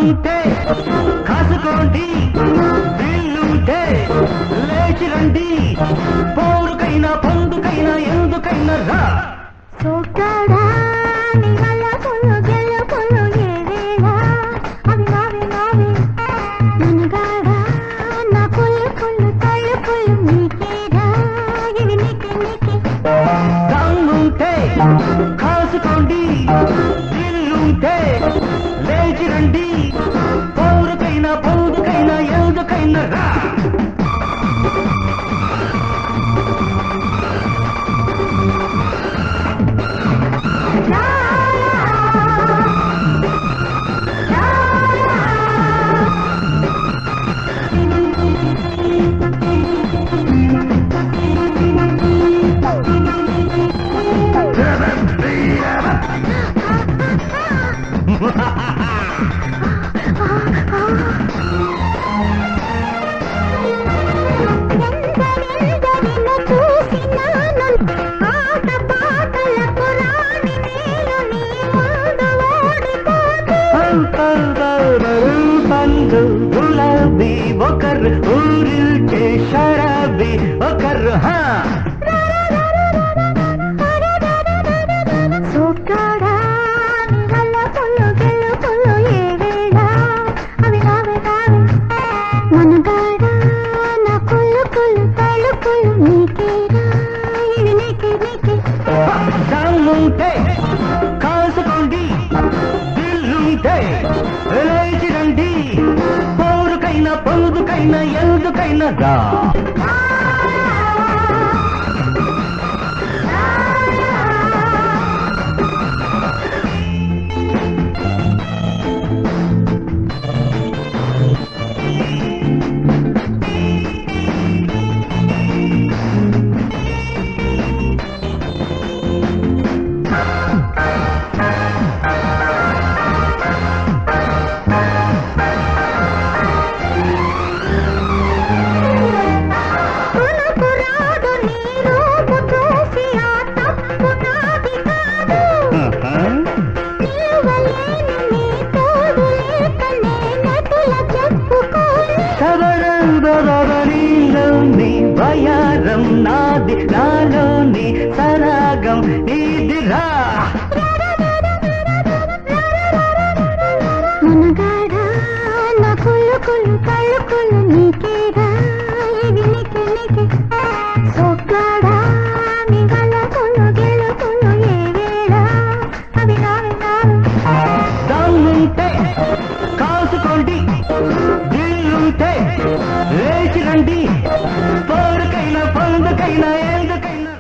దమ్ముంటే కాసుకోండి, వీళ్ళుంటే లేచి రండి, పోరుకైనా పండుకైనా ఎందుకైనా రా. సోకాడా నీ వల్ల పుల్లు గెలుపులు ఏవేళ అవి నావే నావే మనగాడా నా పుల్లు పుల్లు తలుపులు నీకేరా ఇవి నీకే నీకే. దమ్ముంటే కాసుకోండి, వీళ్ళుంటే లేచి రండి, పోరుకైనా పండుకైనా ఎందుకైనా రా. పండు గులాబీ ఒకరు ఊరిల్చే షరాబీ ఒకరు. సోకాడా నీ వల్ల పుల్లు గెలుపులు ఏవేళ అవి నావే నావే మనగాడా నా పుల్లు పుల్లు తలుపులు నీకేరా ఇవి నీకే నీకే. దమ్ముంటే కాసుకోండి, వీళ్ళుంటే లేచి రండి, పోరుకైనా పొందుకైనా ఎందుకైనా రా. నీలోని వయారం నాది, నాలోని సరాగం నీదిరా. మనగాడా నా కుళ్ళు కుళ్ళు కళ్ళు కుళ్ళు నీకే